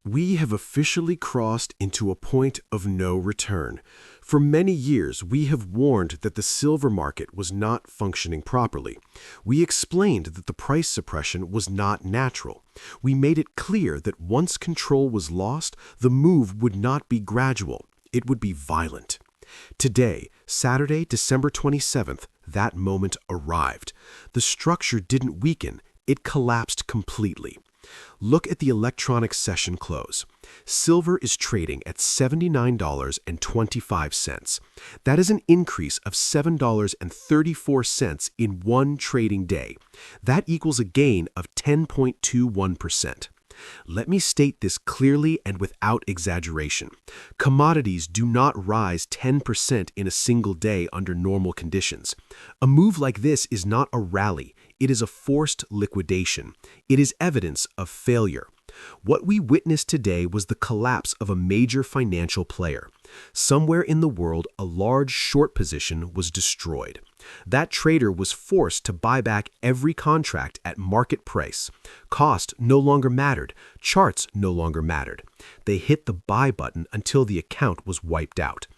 We have officially crossed into a point of no return. For many years, we have warned that the silver market was not functioning properly. We explained that the price suppression was not natural. We made it clear that once control was lost, the move would not be gradual. It would be violent. Today, Saturday, December 27th, that moment arrived. The structure didn't weaken, it collapsed completely. Look at the electronic session close. Silver is trading at $79.25. That is an increase of $7.34 in one trading day. That equals a gain of 10.21%. Let me state this clearly and without exaggeration. Commodities do not rise 10% in a single day under normal conditions. A move like this is not a rally. It is a forced liquidation. It is evidence of failure. What we witnessed today was the collapse of a major financial player. Somewhere in the world, a large short position was destroyed. That trader was forced to buy back every contract at market price. Cost no longer mattered. Charts no longer mattered. They hit the buy button until the account was wiped out.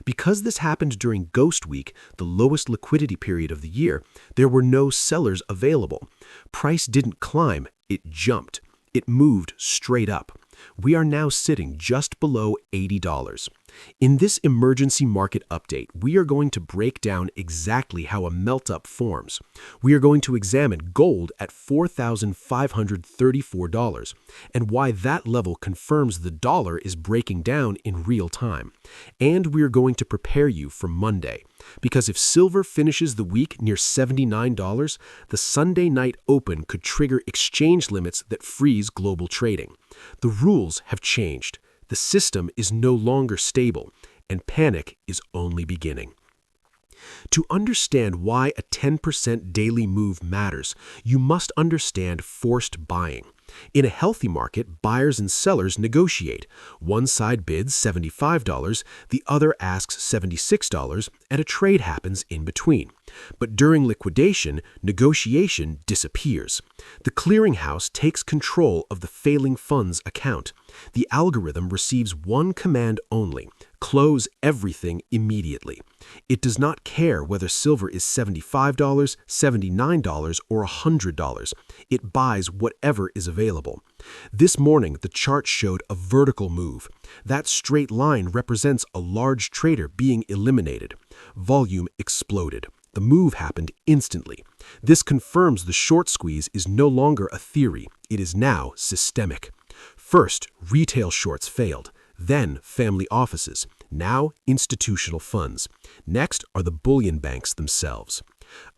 Because this happened during Ghost Week, the lowest liquidity period of the year, there were no sellers available. Price didn't climb, it jumped. It moved straight up. We are now sitting just below $80. In this emergency market update, we are going to break down exactly how a melt-up forms. We are going to examine gold at $4,534 and why that level confirms the dollar is breaking down in real time. And we are going to prepare you for Monday. Because if silver finishes the week near $79, the Sunday night open could trigger exchange limits that freeze global trading. The rules have changed. The system is no longer stable, and panic is only beginning. To understand why a 10% daily move matters, you must understand forced buying. In a healthy market, buyers and sellers negotiate. One side bids $75, the other asks $76, and a trade happens in between. But during liquidation, negotiation disappears. The clearinghouse takes control of the failing funds account. The algorithm receives one command only: close everything immediately. It does not care whether silver is $75, $79, or $100. It buys whatever is available. This morning, the chart showed a vertical move. That straight line represents a large trader being eliminated. Volume exploded. The move happened instantly. This confirms the short squeeze is no longer a theory. It is now systemic. First, retail shorts failed. Then, family offices. Now, institutional funds. Next are the bullion banks themselves.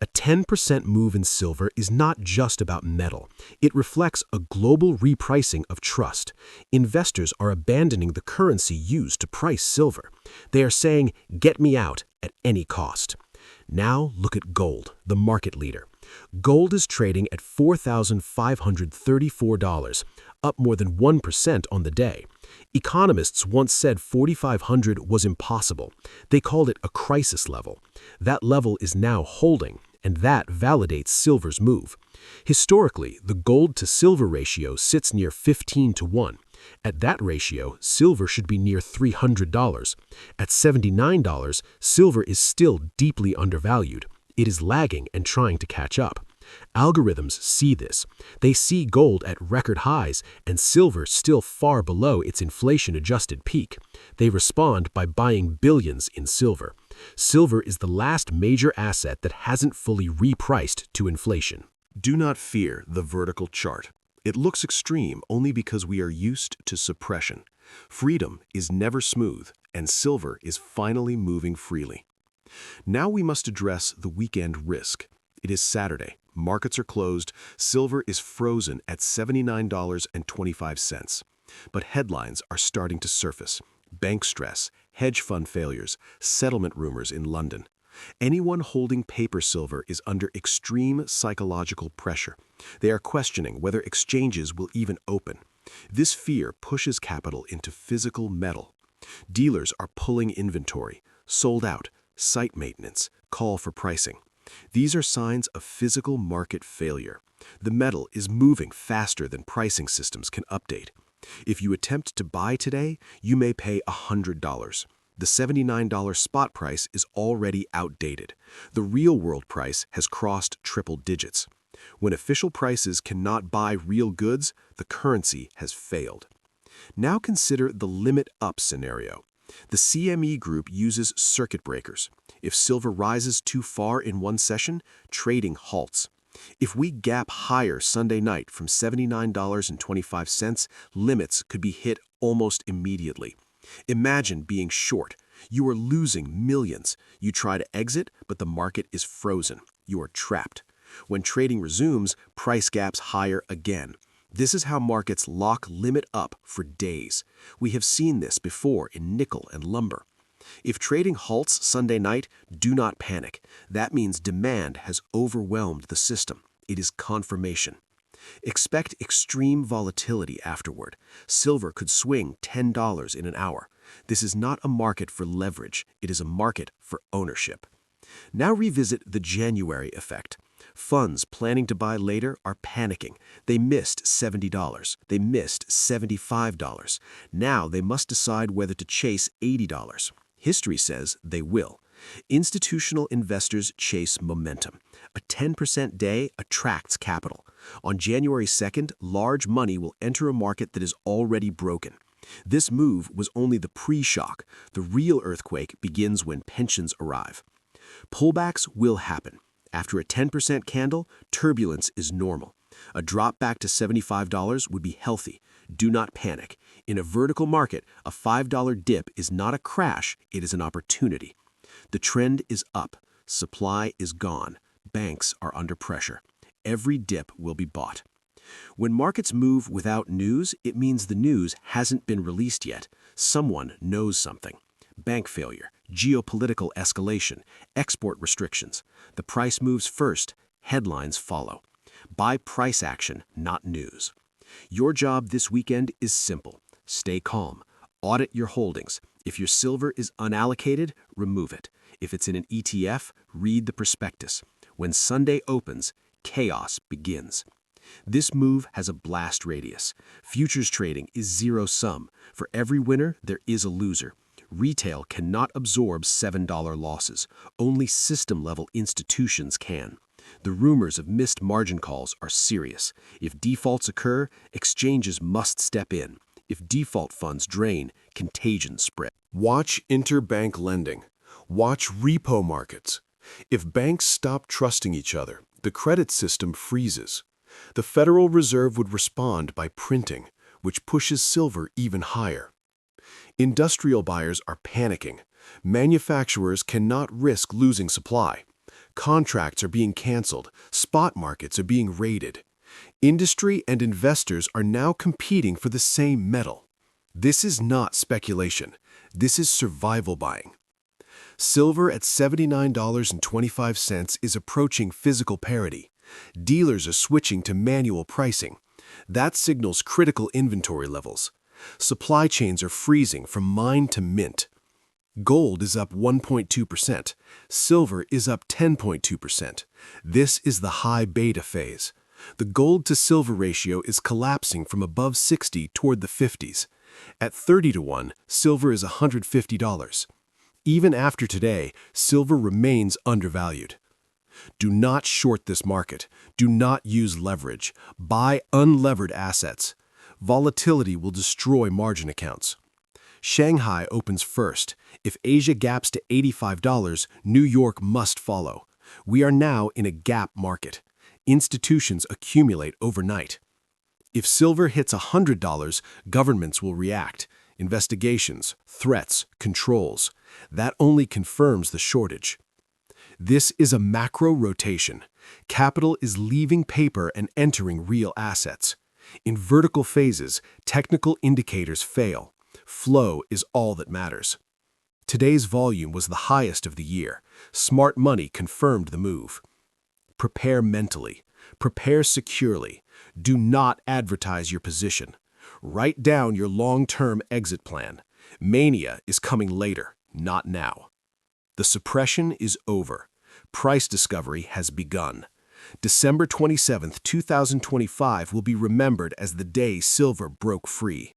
A 10% move in silver is not just about metal. It reflects a global repricing of trust. Investors are abandoning the currency used to price silver. They are saying, "Get me out at any cost." Now look at gold, the market leader. Gold is trading at $4,534, up more than 1% on the day. Economists once said 4,500 was impossible. They called it a crisis level. That level is now holding, and that validates silver's move. Historically, the gold-to-silver ratio sits near 15 to 1. At that ratio, silver should be near $300. At $79, silver is still deeply undervalued. It is lagging and trying to catch up. Algorithms see this. They see gold at record highs and silver still far below its inflation-adjusted peak. They respond by buying billions in silver. Silver is the last major asset that hasn't fully repriced to inflation. Do not fear the vertical chart. It looks extreme only because we are used to suppression. Freedom is never smooth, and silver is finally moving freely. Now we must address the weekend risk. It is Saturday. Markets are closed. Silver is frozen at $79.25. But headlines are starting to surface. Bank stress, hedge fund failures, settlement rumors in London. Anyone holding paper silver is under extreme psychological pressure. They are questioning whether exchanges will even open. This fear pushes capital into physical metal. Dealers are pulling inventory, sold out, site maintenance, call for pricing. These are signs of physical market failure. The metal is moving faster than pricing systems can update. If you attempt to buy today, you may pay $100. The $79 spot price is already outdated. The real-world price has crossed triple digits. When official prices cannot buy real goods, the currency has failed. Now consider the limit-up scenario. The CME Group uses circuit breakers. If silver rises too far in one session, trading halts. If we gap higher Sunday night from $79.25, limits could be hit almost immediately. Imagine being short. You are losing millions. You try to exit, but the market is frozen. You are trapped. When trading resumes, price gaps higher again. This is how markets lock limit up for days. We have seen this before in nickel and lumber. If trading halts Sunday night, do not panic. That means demand has overwhelmed the system. It is confirmation. Expect extreme volatility afterward. Silver could swing $10 in an hour. This is not a market for leverage. It is a market for ownership. Now revisit the January effect. Funds planning to buy later are panicking. They missed $70. They missed $75. Now they must decide whether to chase $80. History says they will. Institutional investors chase momentum. A 10% day attracts capital. On January 2nd, large money will enter a market that is already broken. This move was only the pre-shock. The real earthquake begins when pensions arrive. Pullbacks will happen. After a 10% candle, turbulence is normal. A drop back to $75 would be healthy. Do not panic. In a vertical market, a $5 dip is not a crash, it is an opportunity. The trend is up. Supply is gone. Banks are under pressure. Every dip will be bought. When markets move without news, it means the news hasn't been released yet. Someone knows something. Bank failure, geopolitical escalation, export restrictions. The price moves first, headlines follow. Buy price action, not news. Your job this weekend is simple. Stay calm. Audit your holdings. If your silver is unallocated, remove it. If it's in an ETF, read the prospectus. When Sunday opens, chaos begins. This move has a blast radius. Futures trading is zero-sum. For every winner, there is a loser. Retail cannot absorb $7 losses. Only system-level institutions can. The rumors of missed margin calls are serious. If defaults occur, exchanges must step in. If default funds drain, contagion spread. Watch interbank lending. Watch repo markets. If banks stop trusting each other, the credit system freezes. The Federal Reserve would respond by printing, which pushes silver even higher. Industrial buyers are panicking. Manufacturers cannot risk losing supply. Contracts are being canceled. Spot markets are being raided. Industry and investors are now competing for the same metal. This is not speculation. This is survival buying. Silver at $79.25 is approaching physical parity. Dealers are switching to manual pricing. That signals critical inventory levels. Supply chains are freezing from mine to mint. Gold is up 1.2%. Silver is up 10.2%. This is the high beta phase. The gold-to-silver ratio is collapsing from above 60 toward the 50s. At 30-to-1, silver is $150. Even after today, silver remains undervalued. Do not short this market. Do not use leverage. Buy unlevered assets. Volatility will destroy margin accounts. Shanghai opens first. If Asia gaps to $85, New York must follow. We are now in a gap market. Institutions accumulate overnight. If silver hits $100, governments will react. Investigations, threats, controls. That only confirms the shortage. This is a macro rotation. Capital is leaving paper and entering real assets. In vertical phases, technical indicators fail. Flow is all that matters. Today's volume was the highest of the year. Smart money confirmed the move. Prepare mentally. Prepare securely. Do not advertise your position. Write down your long-term exit plan. Mania is coming later, not now. The suppression is over. Price discovery has begun. December 27, 2025 will be remembered as the day silver broke free.